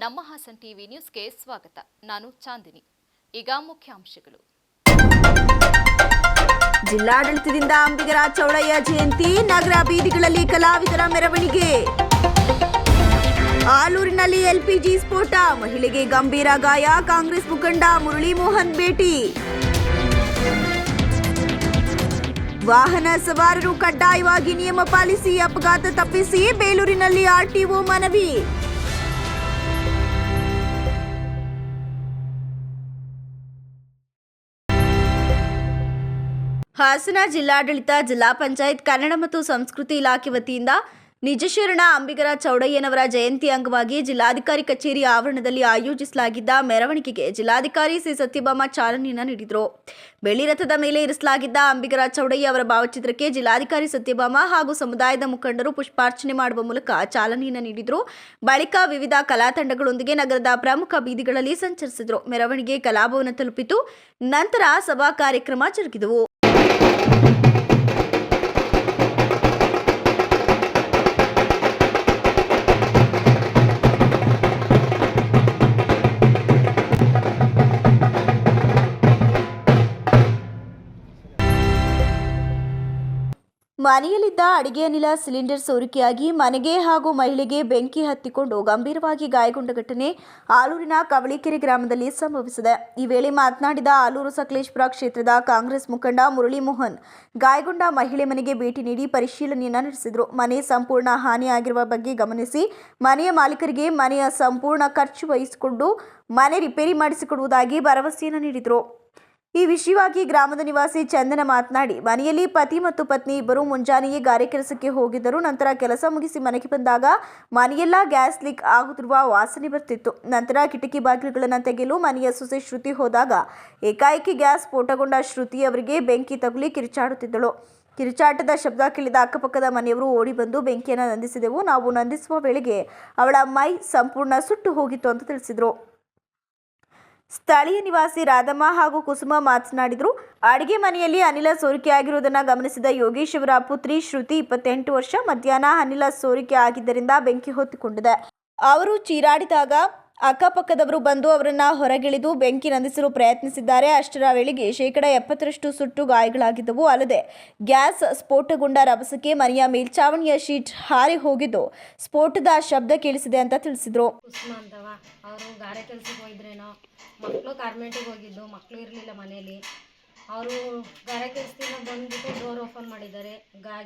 ನಮ್ಮ ಹಾಸನ್ ಟಿವಿ ನ್ಯೂಸ್ಗೆ ಸ್ವಾಗತ. ನಾನು ಚಾಂದಿನಿ. ಈಗ ಮುಖ್ಯಾಂಶಗಳು. ಜಿಲ್ಲಾಡಳಿತದಿಂದ ಅಂಬಿಗರ ಚೌಡಯ್ಯ ಜಯಂತಿ, ನಗರ ಬೀದಿಗಳಲ್ಲಿ ಕಲಾವಿದರ ಮೆರವಣಿಗೆ. ಆಲೂರಿನಲ್ಲಿ ಎಲ್ಪಿಜಿ ಸ್ಫೋಟ, ಮಹಿಳೆಗೆ ಗಂಭೀರ ಗಾಯ, ಕಾಂಗ್ರೆಸ್ ಮುಖಂಡ ಮುರಳಿ ಮೋಹನ್ ಭೇಟಿ. ವಾಹನ ಸವಾರರು ಕಡ್ಡಾಯವಾಗಿ ನಿಯಮ ಪಾಲಿಸಿ, ಅಪಘಾತ ತಪ್ಪಿಸಿ, ಬೇಲೂರಿನಲ್ಲಿ ಆರ್ಟಿಒ ಮನವಿ. ಹಾಸನ ಜಿಲ್ಲಾಡಳಿತ, ಜಿಲ್ಲಾ ಪಂಚಾಯತ್, ಕನ್ನಡ ಮತ್ತು ಸಂಸ್ಕೃತಿ ಇಲಾಖೆ ವತಿಯಿಂದ ನಿಜಶರಣ ಅಂಬಿಗರ ಚೌಡಯ್ಯನವರ ಜಯಂತಿ ಅಂಗವಾಗಿ ಜಿಲ್ಲಾಧಿಕಾರಿ ಕಚೇರಿ ಆವರಣದಲ್ಲಿ ಆಯೋಜಿಸಲಾಗಿದ್ದ ಮೆರವಣಿಗೆಗೆ ಜಿಲ್ಲಾಧಿಕಾರಿ ಸಿ ಸತ್ಯಭಾಮ ಚಾಲನೆಯನ್ನು ನೀಡಿದರು. ಬೆಳ್ಳಿ ರಥದ ಮೇಲೆ ಇರಿಸಲಾಗಿದ್ದ ಅಂಬಿಗರ ಚೌಡಯ್ಯ ಅವರ ಭಾವಚಿತ್ರಕ್ಕೆ ಜಿಲ್ಲಾಧಿಕಾರಿ ಸತ್ಯಭಾಮ ಹಾಗೂ ಸಮುದಾಯದ ಮುಖಂಡರು ಪುಷ್ಪಾರ್ಚನೆ ಮಾಡುವ ಮೂಲಕ ಚಾಲನೆಯನ್ನು ನೀಡಿದರು. ಬಳಿಕ ವಿವಿಧ ಕಲಾ ತಂಡಗಳೊಂದಿಗೆ ನಗರದ ಪ್ರಮುಖ ಬೀದಿಗಳಲ್ಲಿ ಸಂಚರಿಸಿದರು. ಮೆರವಣಿಗೆ ಕಲಾಭವನ ತಲುಪಿತು. ನಂತರ ಸಭಾ ಕಾರ್ಯಕ್ರಮ ಜರುಗಿದವು. ಮನೆಯಲ್ಲಿದ್ದ ಅಡಿಗೆ ಅನಿಲ ಸಿಲಿಂಡರ್ ಸೋರಿಕೆಯಾಗಿ ಮನೆಗೆ ಹಾಗೂ ಮಹಿಳೆಗೆ ಬೆಂಕಿ ಹತ್ತಿಕೊಂಡು ಗಂಭೀರವಾಗಿ ಗಾಯಗೊಂಡ ಘಟನೆ ಆಲೂರಿನ ಕವಳಿಕೆರೆ ಗ್ರಾಮದಲ್ಲಿ ಸಂಭವಿಸಿದೆ. ಈ ವೇಳೆ ಮಾತನಾಡಿದ ಆಲೂರು ಸಕಲೇಶಪುರ ಕ್ಷೇತ್ರದ ಕಾಂಗ್ರೆಸ್ ಮುಖಂಡ ಮುರಳಿ ಮೋಹನ್, ಗಾಯಗೊಂಡ ಮಹಿಳೆ ಮನೆಗೆ ಭೇಟಿ ನೀಡಿ ಪರಿಶೀಲನೆಯನ್ನು ನಡೆಸಿದರು. ಮನೆ ಸಂಪೂರ್ಣ ಹಾನಿಯಾಗಿರುವ ಬಗ್ಗೆ ಗಮನಿಸಿ ಮನೆಯ ಮಾಲೀಕರಿಗೆ ಮನೆಯ ಸಂಪೂರ್ಣ ಖರ್ಚು ವಹಿಸಿಕೊಂಡು ಮನೆ ರಿಪೇರಿ ಮಾಡಿಸಿಕೊಡುವುದಾಗಿ ಭರವಸೆಯನ್ನು ನೀಡಿದರು. ಈ ವಿಷಯವಾಗಿ ಗ್ರಾಮದ ನಿವಾಸಿ ಚಂದನ ಮಾತನಾಡಿ, ಮನೆಯಲ್ಲಿ ಪತಿ ಮತ್ತು ಪತ್ನಿ ಇಬ್ಬರು ಮುಂಜಾನೆಯೇ ಗಾರೆ ಕೆಲಸಕ್ಕೆ ಹೋಗಿದ್ದರು. ನಂತರ ಕೆಲಸ ಮುಗಿಸಿ ಮನೆಗೆ ಬಂದಾಗ ಮನೆಯೆಲ್ಲ ಗ್ಯಾಸ್ ಲೀಕ್ ಆಗುತ್ತಿರುವ ವಾಸನೆ ಬರ್ತಿತ್ತು. ನಂತರ ಕಿಟಕಿ ಬಾಗಿಲುಗಳನ್ನು ತೆಗೆಯಲು ಮನೆಯ ಸೊಸೆ ಶ್ರುತಿ ಹೋದಾಗ ಏಕಾಏಕಿ ಗ್ಯಾಸ್ ಸ್ಫೋಟಗೊಂಡ ಶ್ರುತಿ ಅವರಿಗೆ ಬೆಂಕಿ ತಗುಲಿ ಕಿರಿಚಾಡುತ್ತಿದ್ದಳು. ಕಿರಿಚಾಟದ ಶಬ್ದ ಕೇಳಿದ ಅಕ್ಕಪಕ್ಕದ ಮನೆಯವರು ಓಡಿ ಬಂದು ಬೆಂಕಿಯನ್ನು ನಂದಿಸಿದೆವು. ನಾವು ನಂದಿಸುವ ವೇಳೆಗೆ ಅವಳ ಮೈ ಸಂಪೂರ್ಣ ಸುಟ್ಟು ಹೋಗಿತ್ತು ಅಂತ ತಿಳಿಸಿದರು. ಸ್ಥಳೀಯ ನಿವಾಸಿ ರಾಧಮ್ಮ ಹಾಗೂ ಕುಸುಮ ಮಾತನಾಡಿದರು. ಅಡಿಗೆ ಮನೆಯಲ್ಲಿ ಅನಿಲ ಸೋರಿಕೆಯಾಗಿರುವುದನ್ನು ಗಮನಿಸಿದ ಯೋಗೇಶ್ ಅವರ ಪುತ್ರಿ ಶ್ರುತಿ 28 ವರ್ಷ ಮಧ್ಯಾಹ್ನ ಅನಿಲ ಸೋರಿಕೆ ಆಗಿದ್ದರಿಂದ ಬೆಂಕಿ ಹೊತ್ತಿಕೊಂಡಿದೆ. ಅವರು ಚೀರಾಡಿದಾಗ ಅಕ್ಕಪಕ್ಕದವರು ಬಂದು ಅವರನ್ನು ಹೊರಗಿಳಿದು ಬೆಂಕಿ ನಂದಿಸಲು ಪ್ರಯತ್ನಿಸಿದ್ದಾರೆ. ಅಷ್ಟರ ವೇಳೆಗೆ 70% ಸುಟ್ಟು ಗಾಯಗಳಾಗಿದ್ದವು. ಅಲ್ಲದೆ ಗ್ಯಾಸ್ ಸ್ಫೋಟಗೊಂಡ ರಭಸಕ್ಕೆ ಮನೆಯ ಮೇಲ್ಛಾವಣಿಯ ಶೀಟ್ ಹಾರಿ ಹೋಗಿದ್ದು ಸ್ಫೋಟದ ಶಬ್ದ ಕೇಳಿಸಿದೆ ಅಂತ ತಿಳಿಸಿದರು. ಅವರು ಗಾರೆ ಕೆಲಸಕ್ಕೆ ಹೋಗಿದ್ರೇನೋ, ಮಕ್ಕಳು ಗಾರ್ಮೆಂಟಿಗೆ ಹೋಗಿದ್ದು, ಮಕ್ಕಳು ಇರಲಿಲ್ಲ ಮನೆಯಲ್ಲಿ. ಅವರು ಗಾರೆ ಕೆಲಸದಿಂದ ಬಂದುಬಿಟ್ಟು ಡೋರ್ ಓಪನ್ ಮಾಡಿದ್ದಾರೆ.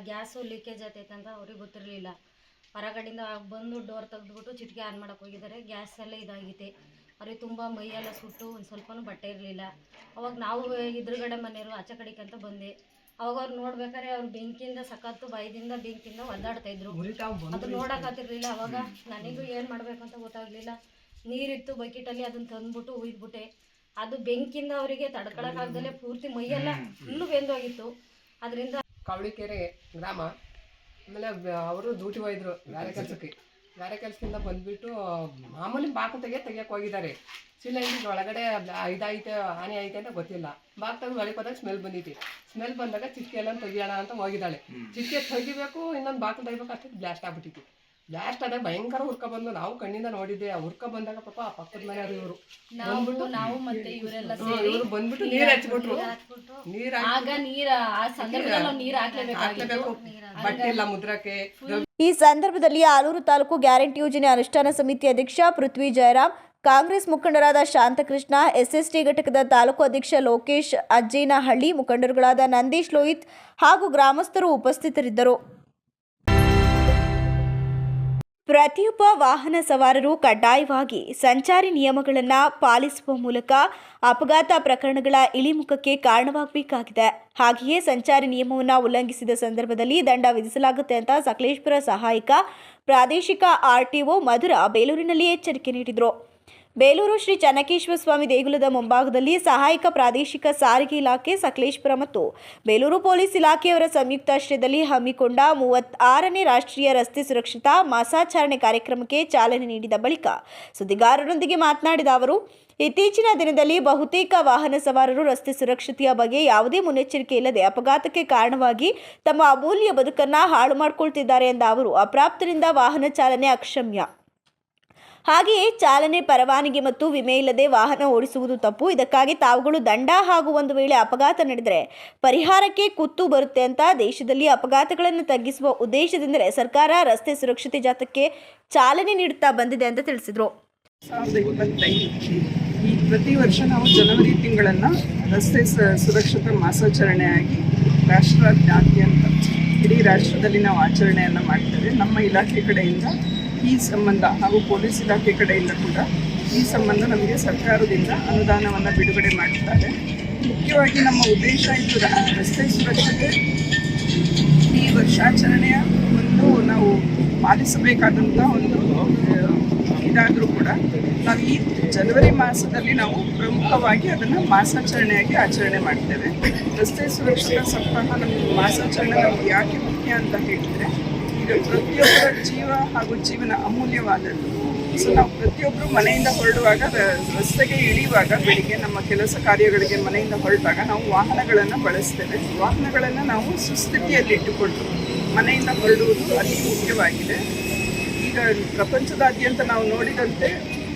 ಗ್ಯಾಸು ಲೀಕೇಜ್ ಆಗ್ತೈತೆ ಅಂತ ಅವ್ರಿಗೆ ಗೊತ್ತಿರಲಿಲ್ಲ. ಹೊರಗಡೆಯಿಂದ ಬಂದು ಡೋರ್ ತೆಗೆದುಬಿಟ್ಟು ಚಿಟಿಕೆ ಆನ್ ಮಾಡೋಕ್ಕೆ ಹೋಗಿದ್ದಾರೆ. ಗ್ಯಾಸ್ ಎಲ್ಲ ಇದಾಗೈತೆ. ಅವ್ರಿಗೆ ತುಂಬ ಮೈಯೆಲ್ಲ ಸುಟ್ಟು ಒಂದು ಸ್ವಲ್ಪನೂ ಬಟ್ಟೆ ಇರಲಿಲ್ಲ. ಅವಾಗ ನಾವು ಎದುರುಗಡೆ ಮನೆಯವರು ಆಚೆ ಕಡೆಗೆ ಅಂತ ಬಂದೆ. ಅವಾಗ ಅವ್ರು ನೋಡ್ಬೇಕಾದ್ರೆ ಅವ್ರು ಬೆಂಕಿಯಿಂದ ಸಖತ್ತು ಭಯದಿಂದ ಬೆಂಕಿಯಿಂದ ಒದ್ದಾಡ್ತಾಯಿದ್ರು. ಅದು ನೋಡೋಕ್ಕಾಗ್ತಿರ್ಲಿಲ್ಲ. ಅವಾಗ ನನಗೂ ಏನು ಮಾಡಬೇಕಂತ ಗೊತ್ತಾಗಲಿಲ್ಲ. ನೀರಿತ್ತು ಬಕೆಟಲ್ಲಿ, ಅದನ್ನು ತಂದುಬಿಟ್ಟು ಉಯ್ದುಬಿಟ್ಟೆ. ಅದು ಬೆಂಕಿಯಿಂದ ಅವರಿಗೆ ತಡ್ಕೊಳಕ್ಕಾಗ್ದಲೇ ಪೂರ್ತಿ ಮೈಯೆಲ್ಲ ಫುಲ್ಲು ಬೆಂದೋಗಿತ್ತು. ಅದರಿಂದ ಕವಳಿಕೆರೆ ಗ್ರಾಮ. ಆಮೇಲೆ ಅವರು ಡ್ಯೂಟಿ ಹೋಗಿದ್ರು ಗಾರೆ ಕೆಲಸದಿಂದ ಬಂದುಬಿಟ್ಟು ಮಾಮೂಲಿ ಬಾಕು ತೆಗಿಯಕ್ಕೆ ಹೋಗಿದ್ದಾರೆ. ಸಿಲಿಂಡ್ರ್ ಒಳಗಡೆ ಇದೈತೆ ಹಾನಿ ಐತೆ ಅಂತ ಗೊತ್ತಿಲ್ಲ. ಬಾಕ್ ತೆಗೆದು ಒಳಗೆ ಹೋದಾಗ ಸ್ಮೆಲ್ ಬಂದಾಗ ಚಿಟಿಕೆ ಎಲ್ಲ ತೆಗಿಯೋಣ ಅಂತ ಹೋಗಿದ್ದಾಳೆ. ಚಿಟಿಕೆ ತೆಗಿಬೇಕು, ಇನ್ನೊಂದು ಬಾಕು ತೆಗಿಬೇಕು, ಅಷ್ಟೇ ಬ್ಲಾಸ್ಟ್ ಆಗ್ಬಿಟ್ಟಿತ್ತು. ಬ್ಲಾಸ್ಟ್ ಆದಾಗ ಭಯಂಕರ ಹುರ್ಕ ಬಂದು ನಾವು ಕಣ್ಣಿಂದ ನೋಡಿದ್ದೆ. ಆ ಹುರ್ಕ ಬಂದಾಗ ಪಾಪ ಆ ಪಕ್ಕದ ಮನೆಯವರು ಇವರು ಬಂದ್ಬಿಟ್ಟು ನೀರು ಹಚ್ಬಿಟ್ರು. ಹಾಕ್ಲೇಬೇಕು, ಬಟ್ಟೆ ಇಲ್ಲ ಮುದ್ರಕ್ಕೆ. ಈ ಸಂದರ್ಭದಲ್ಲಿ ಆಲೂರು ತಾಲೂಕು ಗ್ಯಾರಂಟಿ ಯೋಜನೆ ಅನುಷ್ಠಾನ ಸಮಿತಿ ಅಧ್ಯಕ್ಷ ಪೃಥ್ವಿ ಜಯರಾಮ್, ಕಾಂಗ್ರೆಸ್ ಮುಖಂಡರಾದ ಶಾಂತಕೃಷ್ಣ, ಎಸ್ಎಸ್ಟಿ ಘಟಕದ ತಾಲೂಕು ಅಧ್ಯಕ್ಷ ಲೋಕೇಶ್ ಅಜ್ಜೇನಹಳ್ಳಿ, ಮುಖಂಡರುಗಳಾದ ನಂದೀಶ್ ಲೋಹಿತ್ ಹಾಗೂ ಗ್ರಾಮಸ್ಥರು ಉಪಸ್ಥಿತರಿದ್ದರು. ಪ್ರತಿಯೊಬ್ಬ ವಾಹನ ಸವಾರರು ಕಡ್ಡಾಯವಾಗಿ ಸಂಚಾರಿ ನಿಯಮಗಳನ್ನು ಪಾಲಿಸುವ ಮೂಲಕ ಅಪಘಾತ ಪ್ರಕರಣಗಳ ಇಳಿಮುಖಕ್ಕೆ ಕಾರಣವಾಗಬೇಕಾಗಿದೆ. ಹಾಗೆಯೇ ಸಂಚಾರಿ ನಿಯಮವನ್ನು ಉಲ್ಲಂಘಿಸಿದ ಸಂದರ್ಭದಲ್ಲಿ ದಂಡ ವಿಧಿಸಲಾಗುತ್ತೆ ಅಂತ ಸಕಲೇಶಪುರ ಸಹಾಯಕ ಪ್ರಾದೇಶಿಕ ಆರ್ಟಿಒ ಮಧುರ ಬೇಲೂರಿನಲ್ಲಿ ಎಚ್ಚರಿಕೆ ನೀಡಿದರು. ಬೇಲೂರು ಶ್ರೀ ಚನ್ನಕೇಶ್ವರ ಸ್ವಾಮಿ ದೇಗುಲದ ಮುಂಭಾಗದಲ್ಲಿ ಸಹಾಯಕ ಪ್ರಾದೇಶಿಕ ಸಾರಿಗೆ ಇಲಾಖೆ ಸಕಲೇಶಪುರ ಮತ್ತು ಬೇಲೂರು ಪೊಲೀಸ್ ಇಲಾಖೆಯವರ ಸಂಯುಕ್ತಾಶ್ರಯದಲ್ಲಿ ಹಮ್ಮಿಕೊಂಡ 36ನೇ ರಾಷ್ಟ್ರೀಯ ರಸ್ತೆ ಸುರಕ್ಷತಾ ಮಾಸಾಚರಣೆ ಕಾರ್ಯಕ್ರಮಕ್ಕೆ ಚಾಲನೆ ನೀಡಿದ ಬಳಿಕ ಸುದ್ದಿಗಾರರೊಂದಿಗೆ ಮಾತನಾಡಿದ ಅವರು, ಇತ್ತೀಚಿನ ದಿನದಲ್ಲಿ ಬಹುತೇಕ ವಾಹನ ಸವಾರರು ರಸ್ತೆ ಸುರಕ್ಷತೆಯ ಬಗ್ಗೆ ಯಾವುದೇ ಮುನ್ನೆಚ್ಚರಿಕೆ ಇಲ್ಲದೆ ಅಪಘಾತಕ್ಕೆ ಕಾರಣವಾಗಿ ತಮ್ಮ ಅಮೂಲ್ಯ ಬದುಕನ್ನು ಹಾಳು ಮಾಡಿಕೊಳ್ತಿದ್ದಾರೆ ಎಂದ ಅವರು, ಅಪ್ರಾಪ್ತರಿಂದ ವಾಹನ ಚಾಲನೆ ಅಕ್ಷಮ್ಯ. ಹಾಗೆಯೇ ಚಾಲನೆ ಪರವಾನಗಿ ಮತ್ತು ವಿಮೆ ಇಲ್ಲದೆ ವಾಹನ ಓಡಿಸುವುದು ತಪ್ಪು. ಇದಕ್ಕಾಗಿ ತಾವುಗಳು ದಂಡ ಹಾಗೂ ಒಂದು ವೇಳೆ ಅಪಘಾತ ನಡೆದರೆ ಪರಿಹಾರಕ್ಕೆ ಕುತ್ತು ಬರುತ್ತೆ ಅಂತ ದೇಶದಲ್ಲಿ ಅಪಘಾತಗಳನ್ನು ತಗ್ಗಿಸುವ ಉದ್ದೇಶದಿಂದಲೇ ಸರ್ಕಾರ ರಸ್ತೆ ಸುರಕ್ಷತೆ ಜಾಥಾಕ್ಕೆ ಚಾಲನೆ ನೀಡುತ್ತಾ ಬಂದಿದೆ ಅಂತ ತಿಳಿಸಿದರು. 2025 ಈ ಪ್ರತಿ ವರ್ಷ ನಾವು ಜನವರಿ ತಿಂಗಳನ್ನು ರಸ್ತೆ ಸುರಕ್ಷತಾ ಮಾಸಾಚರಣೆಯಾಗಿ ರಾಷ್ಟ್ರಾದ್ಯಂತ ಇಡೀ ರಾಷ್ಟ್ರದಲ್ಲಿ ನಾವು ಆಚರಣೆಯನ್ನು ಮಾಡ್ತೇವೆ. ನಮ್ಮ ಇಲಾಖೆ ಕಡೆಯಿಂದ ಈ ಸಂಬಂಧ ಹಾಗೂ ಪೊಲೀಸ್ ಇಲಾಖೆ ಕಡೆಯಿಂದ ಕೂಡ ಈ ಸಂಬಂಧ ನಮಗೆ ಸರ್ಕಾರದಿಂದ ಅನುದಾನವನ್ನು ಬಿಡುಗಡೆ ಮಾಡುತ್ತಾರೆ. ಮುಖ್ಯವಾಗಿ ನಮ್ಮ ಉದ್ದೇಶ ಇದು ರಸ್ತೆ ಸುರಕ್ಷತೆ ಈ ವರ್ಷಾಚರಣೆಯ ಒಂದು ನಾವು ಪಾಲಿಸಬೇಕಾದಂಥ ಒಂದು ಇದಾದರೂ ಕೂಡ ನಾವು ಈ ಜನವರಿ ಮಾಸದಲ್ಲಿ ನಾವು ಪ್ರಮುಖವಾಗಿ ಅದನ್ನು ಮಾಸಾಚರಣೆಯಾಗಿ ಆಚರಣೆ ಮಾಡ್ತೇವೆ. ರಸ್ತೆ ಸುರಕ್ಷತಾ ಸಪ್ತಾಹ ನಮ್ಮ ಮಾಸಾಚರಣೆ ನಮಗೆ ಯಾಕೆ ಮುಖ್ಯ ಅಂತ ಹೇಳಿದರೆ, ಈಗ ಪ್ರತಿಯೊಬ್ಬರ ಜೀವ ಹಾಗೂ ಜೀವನ ಅಮೂಲ್ಯವಾದದ್ದು. ಸೊ ನಾವು ಪ್ರತಿಯೊಬ್ಬರು ಮನೆಯಿಂದ ಹೊರಡುವಾಗ ರಸ್ತೆಗೆ ಇಳಿಯುವಾಗ ಬೆಳಿಗ್ಗೆ ನಮ್ಮ ಕೆಲಸ ಕಾರ್ಯಗಳಿಗೆ ಮನೆಯಿಂದ ಹೊರಟಾಗ ನಾವು ವಾಹನಗಳನ್ನು ಬಳಸ್ತೇವೆ. ವಾಹನಗಳನ್ನು ನಾವು ಸುಸ್ಥಿತಿಯಲ್ಲಿಟ್ಟುಕೊಂಡು ಮನೆಯಿಂದ ಹೊರಡುವುದು ಅತಿ ಮುಖ್ಯವಾಗಿದೆ. ಈಗ ಪ್ರಪಂಚದಾದ್ಯಂತ ನಾವು ನೋಡಿದಂತೆ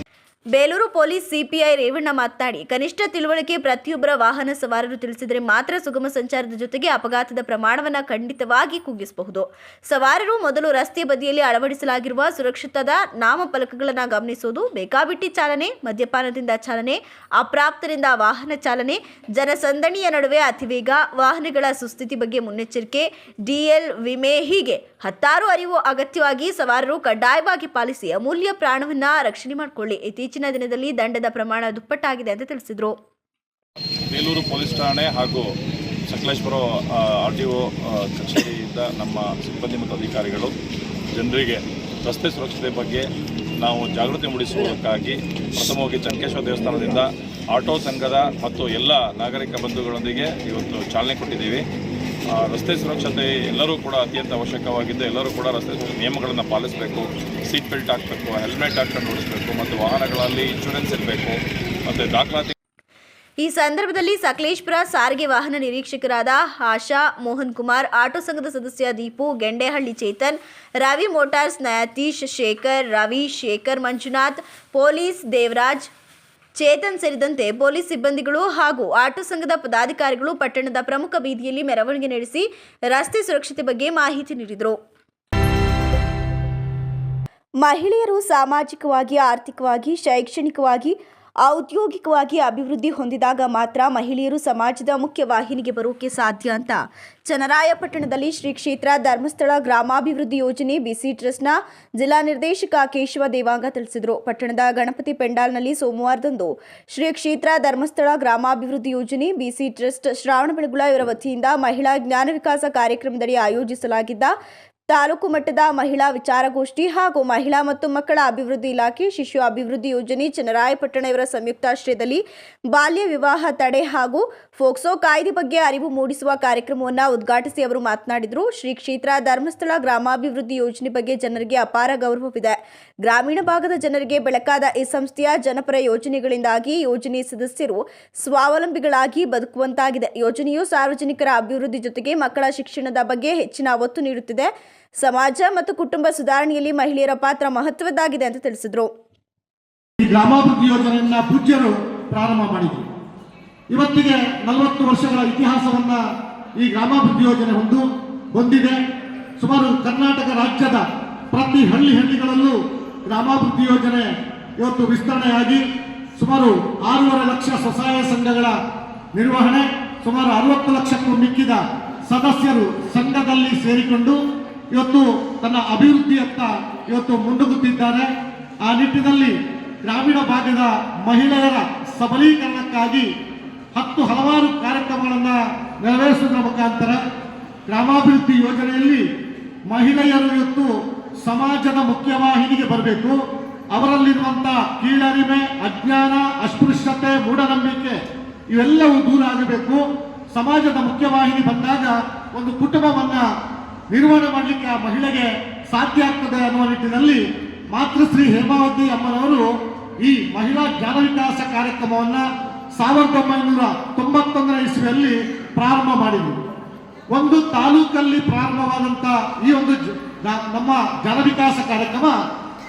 ಬೇಲೂರು ಪೊಲೀಸ್ ಸಿಪಿಐ ರೇವಣ್ಣ ಮಾತನಾಡಿ, ಕನಿಷ್ಠ ತಿಳುವಳಿಕೆ ಪ್ರತಿಯೊಬ್ಬರ ವಾಹನ ಸವಾರರು ತಿಳಿಸಿದರೆ ಮಾತ್ರ ಸುಗಮ ಸಂಚಾರದ ಜೊತೆಗೆ ಅಪಘಾತದ ಪ್ರಮಾಣವನ್ನು ಖಂಡಿತವಾಗಿ ಕುಗ್ಗಿಸಬಹುದು. ಸವಾರರು ಮೊದಲು ರಸ್ತೆ ಬದಿಯಲ್ಲಿ ಅಳವಡಿಸಲಾಗಿರುವ ಸುರಕ್ಷಿತದ ನಾಮಫಲಕಗಳನ್ನು ಗಮನಿಸುವುದು, ಬೇಕಾಬಿಟ್ಟಿ ಚಾಲನೆ, ಮದ್ಯಪಾನದಿಂದ ಚಾಲನೆ, ಅಪ್ರಾಪ್ತರಿಂದ ವಾಹನ ಚಾಲನೆ, ಜನಸಂದಣಿಯ ನಡುವೆ ಅತಿವೇಗ, ವಾಹನಗಳ ಸುಸ್ಥಿತಿ ಬಗ್ಗೆ ಮುನ್ನೆಚ್ಚರಿಕೆ, ಡಿಎಲ್, ವಿಮೆ ಹೀಗೆ ಹತ್ತಾರು ಅರಿವು ಅಗತ್ಯವಾಗಿ ಸವಾರರು ಕಡ್ಡಾಯವಾಗಿ ಪಾಲಿಸಿ ಅಮೂಲ್ಯ ಪ್ರಾಣವನ್ನು ರಕ್ಷಣೆ ಮಾಡಿಕೊಳ್ಳಿ. ಇತ್ತೀಚಿನ ದಿನದಲ್ಲಿ ದಂಡದ ಪ್ರಮಾಣ ದುಪ್ಪಟ್ಟಾಗಿದೆ ಅಂತ ತಿಳಿಸಿದರು. ಬೇಲೂರು ಪೊಲೀಸ್ ಠಾಣೆ ಹಾಗೂ ಸಕಲೇಶ್ಪುರ RTO ಕಚೇರಿಯಿಂದ ನಮ್ಮ ಸಿಬ್ಬಂದಿ ಮತ್ತು ಅಧಿಕಾರಿಗಳು ಜನರಿಗೆ ರಸ್ತೆ ಸುರಕ್ಷತೆ ಬಗ್ಗೆ ನಾವು ಜಾಗೃತಿ ಮೂಡಿಸುವುದಕ್ಕಾಗಿ ಪ್ರಥಮವಾಗಿ ಚನ್ನಕೇಶ್ವರ ದೇವಸ್ಥಾನದಿಂದ ಆಟೋ ಸಂಘದ ಮತ್ತು ಎಲ್ಲ ನಾಗರಿಕ ಬಂಧುಗಳೊಂದಿಗೆ ಇವತ್ತು ಚಾಲನೆ ಕೊಟ್ಟಿದ್ದೀವಿ. ರಸ್ತೆ ಸುರಕ್ಷತೆ ಎಲ್ಲರೂ ಕೂಡ ಅತ್ಯಂತ ಅವಶ್ಯಕವಾಗಿದ್ದು ಎಲ್ಲರೂ ಕೂಡ ರಸ್ತೆ ನಿಯಮಗಳನ್ನು ಪಾಲಿಸಬೇಕು. ಸೀಟ್ ಬೆಲ್ಟ್ ಹಾಕಬೇಕು, ಹೆಲ್ಮೆಟ್ ಹಾಕ್ಕೊಂಡು ಓಡಿಸಬೇಕು ಮತ್ತು ವಾಹನಗಳಲ್ಲಿ ಇನ್ಶೂರೆನ್ಸ್ ಇರಬೇಕು ಮತ್ತು ದಾಖಲಾತಿ. ಈ ಸಂದರ್ಭದಲ್ಲಿ ಸಕಲೇಶ್ಪುರ ಸಾರಿಗೆ ವಾಹನ ನಿರೀಕ್ಷಕರಾದ ಆಶಾ, ಮೋಹನ್ ಕುಮಾರ್, ಆಟೋ ಸಂಘದ ಸದಸ್ಯ ದೀಪು, ಗೆಂಡೇಹಳ್ಳಿ ಚೇತನ್, ರವಿ ಮೋಟಾರ್ಸ್ ನಯತೀಶ್, ಶೇಖರ್, ರವಿ, ಶೇಖರ್, ಮಂಜುನಾಥ್, ಪೊಲೀಸ್ ದೇವರಾಜ್, ಚೇತನ್ ಸೇರಿದಂತೆ ಪೊಲೀಸ್ ಸಿಬ್ಬಂದಿಗಳು ಹಾಗೂ ಆಟೋ ಸಂಘದ ಪದಾಧಿಕಾರಿಗಳು ಪಟ್ಟಣದ ಪ್ರಮುಖ ಬೀದಿಯಲ್ಲಿ ಮೆರವಣಿಗೆ ನಡೆಸಿ ರಸ್ತೆ ಸುರಕ್ಷತೆ ಬಗ್ಗೆ ಮಾಹಿತಿ ನೀಡಿದರು. ಮಹಿಳೆಯರು ಸಾಮಾಜಿಕವಾಗಿ, ಆರ್ಥಿಕವಾಗಿ, ಶೈಕ್ಷಣಿಕವಾಗಿ, ಔದ್ಯೋಗಿಕವಾಗಿ ಅಭಿವೃದ್ಧಿ ಹೊಂದಿದಾಗ ಮಾತ್ರ ಮಹಿಳೆಯರು ಸಮಾಜದ ಮುಖ್ಯ ವಾಹಿನಿಗೆ ಬರೋಕೆ ಸಾಧ್ಯ ಅಂತ ಚನ್ನರಾಯಪಟ್ಟಣದಲ್ಲಿ ಶ್ರೀ ಕ್ಷೇತ್ರ ಧರ್ಮಸ್ಥಳ ಗ್ರಾಮಾಭಿವೃದ್ಧಿ ಯೋಜನೆ BC ಟ್ರಸ್ಟ್ನ ಜಿಲ್ಲಾ ನಿರ್ದೇಶಕ ಕೇಶವ ದೇವಾಂಗ ತಿಳಿಸಿದರು. ಪಟ್ಟಣದ ಗಣಪತಿ ಪೆಂಡಾಲ್ನಲ್ಲಿ ಸೋಮವಾರದಂದು ಶ್ರೀ ಕ್ಷೇತ್ರ ಧರ್ಮಸ್ಥಳ ಗ್ರಾಮಾಭಿವೃದ್ಧಿ ಯೋಜನೆ BC ಟ್ರಸ್ಟ್ ಶ್ರಾವಣಬೆಳಗೊಳ ಇವರ ವತಿಯಿಂದ ಮಹಿಳಾ ಜ್ಞಾನ ವಿಕಾಸ ಕಾರ್ಯಕ್ರಮದಡಿ ಆಯೋಜಿಸಲಾಗಿದ್ದ ತಾಲೂಕು ಮಟ್ಟದ ಮಹಿಳಾ ವಿಚಾರಗೋಷ್ಠಿ ಹಾಗೂ ಮಹಿಳಾ ಮತ್ತು ಮಕ್ಕಳ ಅಭಿವೃದ್ಧಿ ಇಲಾಖೆ, ಶಿಶು ಅಭಿವೃದ್ಧಿ ಯೋಜನೆ ಚನ್ನರಾಯಪಟ್ಟಣ ಇವರ ಸಂಯುಕ್ತಾಶ್ರಯದಲ್ಲಿ ಬಾಲ್ಯ ವಿವಾಹ ತಡೆ ಹಾಗೂ ಫೋಕ್ಸೋ ಕಾಯ್ದೆ ಬಗ್ಗೆ ಅರಿವು ಮೂಡಿಸುವ ಕಾರ್ಯಕ್ರಮವನ್ನು ಉದ್ಘಾಟಿಸಿ ಅವರು ಮಾತನಾಡಿದರು. ಶ್ರೀ ಕ್ಷೇತ್ರ ಧರ್ಮಸ್ಥಳ ಗ್ರಾಮಾಭಿವೃದ್ಧಿ ಯೋಜನೆ ಬಗ್ಗೆ ಜನರಿಗೆ ಅಪಾರ ಗೌರವವಿದೆ. ಗ್ರಾಮೀಣ ಭಾಗದ ಜನರಿಗೆ ಬೆಳಕಾದ ಈ ಸಂಸ್ಥೆಯ ಜನಪರ ಯೋಜನೆಗಳಿಂದಾಗಿ ಯೋಜನೆ ಸದಸ್ಯರು ಸ್ವಾವಲಂಬಿಗಳಾಗಿ ಬದುಕುವಂತಾಗಿದೆ. ಯೋಜನೆಯು ಸಾರ್ವಜನಿಕರ ಅಭಿವೃದ್ಧಿ ಜೊತೆಗೆ ಮಕ್ಕಳ ಶಿಕ್ಷಣದ ಬಗ್ಗೆ ಹೆಚ್ಚಿನ ಒತ್ತು ನೀಡುತ್ತಿದೆ. ಸಮಾಜ ಮತ್ತು ಕುಟುಂಬ ಸುಧಾರಣೆಯಲ್ಲಿ ಮಹಿಳೆಯರ ಪಾತ್ರ ಮಹತ್ವದ್ದಾಗಿದೆ ಅಂತ ತಿಳಿಸಿದರು. ಈ ಗ್ರಾಮಾಭಿವೃದ್ಧಿ ಯೋಜನೆಯನ್ನ ಪೂಜ್ಯರು ಪ್ರಾರಂಭ ಮಾಡಿದರು. ಇವತ್ತಿಗೆ 40 ವರ್ಷಗಳ ಇತಿಹಾಸವನ್ನ ಈ ಗ್ರಾಮಾಭಿವೃದ್ಧಿ ಯೋಜನೆ ಹೊಂದಿದೆ. ಸುಮಾರು ಕರ್ನಾಟಕ ರಾಜ್ಯದ ಪ್ರತಿ ಹಳ್ಳಿಗಳಲ್ಲೂ ಗ್ರಾಮಾಭಿವೃದ್ಧಿ ಯೋಜನೆ ಇವತ್ತು ವಿಸ್ತರಣೆಯಾಗಿ ಸುಮಾರು 6.5 ಲಕ್ಷ ಸ್ವಸಹಾಯ ಸಂಘಗಳ ನಿರ್ವಹಣೆ, ಸುಮಾರು 60 ಲಕ್ಷಕ್ಕೂ ಮಿಕ್ಕಿದ ಸದಸ್ಯರು ಸಂಘದಲ್ಲಿ ಸೇರಿಕೊಂಡು ಇವತ್ತು ತನ್ನ ಅಭಿವೃದ್ಧಿಯತ್ತ ಇವತ್ತು ಮುನ್ನುಗ್ಗುತ್ತಿದ್ದಾರೆ. ಆ ನಿಟ್ಟಿನಲ್ಲಿ ಗ್ರಾಮೀಣ ಭಾಗದ ಮಹಿಳೆಯರ ಸಬಲೀಕರಣಕ್ಕಾಗಿ ಹಲವಾರು ಕಾರ್ಯಕ್ರಮಗಳನ್ನು ನೆರವೇರಿಸುವುದರ ಮುಖಾಂತರ ಗ್ರಾಮಾಭಿವೃದ್ಧಿ ಯೋಜನೆಯಲ್ಲಿ ಮಹಿಳೆಯರು ಇವತ್ತು ಸಮಾಜದ ಮುಖ್ಯವಾಹಿನಿಗೆ ಬರಬೇಕು. ಅವರಲ್ಲಿರುವಂಥ ಕೀಳರಿಮೆ, ಅಜ್ಞಾನ, ಅಸ್ಪೃಶ್ಯತೆ, ಮೂಢನಂಬಿಕೆ ಇವೆಲ್ಲವೂ ದೂರ ಆಗಬೇಕು. ಸಮಾಜದ ಮುಖ್ಯವಾಹಿನಿ ಬಂದಾಗ ಒಂದು ಕುಟುಂಬವನ್ನ ನಿರ್ವಹಣೆ ಮಾಡಲಿಕ್ಕೆ ಆ ಮಹಿಳೆಗೆ ಸಾಧ್ಯ ಆಗ್ತದೆ ಅನ್ನುವ ನಿಟ್ಟಿನಲ್ಲಿ ಮಾತೃಶ್ರೀ ಹೇಮಾವತಿ ಅಮ್ಮನವರು ಈ ಮಹಿಳಾ ಜ್ಞಾನ ವಿಕಾಸ ಕಾರ್ಯಕ್ರಮವನ್ನು 1991 ಇಸ್ವಿಯಲ್ಲಿ ಪ್ರಾರಂಭ ಮಾಡಿದರು. ಒಂದು ತಾಲೂಕಲ್ಲಿ ಪ್ರಾರಂಭವಾದಂಥ ಈ ಒಂದು ನಮ್ಮ ಜ್ಞಾನ ವಿಕಾಸ ಕಾರ್ಯಕ್ರಮ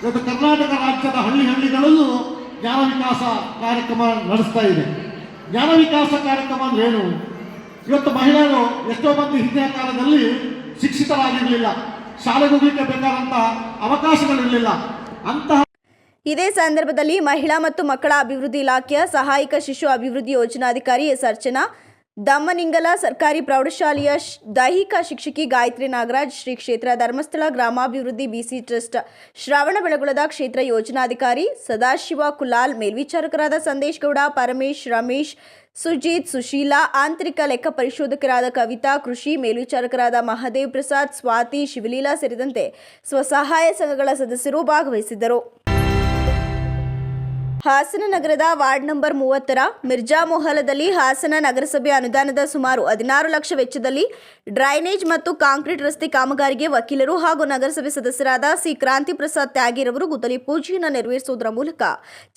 ಇವತ್ತು ಕರ್ನಾಟಕ ರಾಜ್ಯದ ಹಳ್ಳಿಗಳಲ್ಲೂ ಜ್ಞಾನ ವಿಕಾಸ ಕಾರ್ಯಕ್ರಮ ನಡೆಸ್ತಾ ಇದೆ. ಜ್ಞಾನ ವಿಕಾಸ ಕಾರ್ಯಕ್ರಮ ಅಂದ್ರೆ ಏನು? ಇವತ್ತು ಮಹಿಳೆಯರು ಎಷ್ಟೋ ಮಂದಿ ಹಿಂದಿನ ಕಾಲದಲ್ಲಿ ಶಿಕ್ಷಿತರಾಗಿರಲಿಲ್ಲ, ಶಾಲೆಗೆ ಹೋಗಲಿಕ್ಕೆ ಬೇಕಾದಂತಹ ಅವಕಾಶಗಳಿರಲಿಲ್ಲ. ಅಂತಹ ಇದೇ ಸಂದರ್ಭದಲ್ಲಿ ಮಹಿಳಾ ಮತ್ತು ಮಕ್ಕಳ ಅಭಿವೃದ್ಧಿ ಇಲಾಖೆಯ ಸಹಾಯಕ ಶಿಶು ಅಭಿವೃದ್ಧಿ ಯೋಜನಾಧಿಕಾರಿ ಎಸ್ ಅರ್ಚನಾ, ದಮ್ಮನಿಂಗಲ ಸರ್ಕಾರಿ ಪ್ರೌಢಶಾಲೆಯ ದೈಹಿಕ ಶಿಕ್ಷಕಿ ಗಾಯತ್ರಿ ನಾಗರಾಜ್, ಶ್ರೀ ಕ್ಷೇತ್ರ ಧರ್ಮಸ್ಥಳ ಗ್ರಾಮಾಭಿವೃದ್ಧಿ ಬಿಸಿ ಟ್ರಸ್ಟ್ ಶ್ರವಣಬೆಳಗೊಳದ ಕ್ಷೇತ್ರ ಯೋಜನಾಧಿಕಾರಿ ಸದಾಶಿವ ಕುಲಾಲ್, ಮೇಲ್ವಿಚಾರಕರಾದ ಸಂದೇಶ್ ಗೌಡ, ಪರಮೇಶ್, ರಮೇಶ್, ಸುಜಿತ್, ಸುಶೀಲಾ, ಆಂತರಿಕ ಲೆಕ್ಕ ಪರಿಶೋಧಕರಾದ ಕವಿತಾ, ಕೃಷಿ ಮೇಲ್ವಿಚಾರಕರಾದ ಮಹದೇವ್ ಪ್ರಸಾದ್, ಸ್ವಾತಿ, ಶಿವಲೀಲಾ ಸೇರಿದಂತೆ ಸ್ವಸಹಾಯ ಸಂಘಗಳ ಸದಸ್ಯರು ಭಾಗವಹಿಸಿದ್ದರು. ಹಾಸನ ನಗರದ ವಾರ್ಡ್ ನಂಬರ್ 30ರ ಮಿರ್ಜಾ ಮೊಹಲ್ಲದಲ್ಲಿ ಹಾಸನ ನಗರಸಭೆ ಅನುದಾನದ ಸುಮಾರು 16 ಲಕ್ಷ ವೆಚ್ಚದಲ್ಲಿ ಡ್ರೈನೇಜ್ ಮತ್ತು ಕಾಂಕ್ರೀಟ್ ರಸ್ತೆ ಕಾಮಗಾರಿಗೆ ವಕೀಲರು ಹಾಗೂ ನಗರಸಭೆ ಸದಸ್ಯರಾದ ಸಿ ಕ್ರಾಂತಿ ಪ್ರಸಾದ್ ತ್ಯಾಗಿರವರು ಗುದ್ದಲಿ ಪೂಜೆಯನ್ನು ನೆರವೇರಿಸುವುದರ ಮೂಲಕ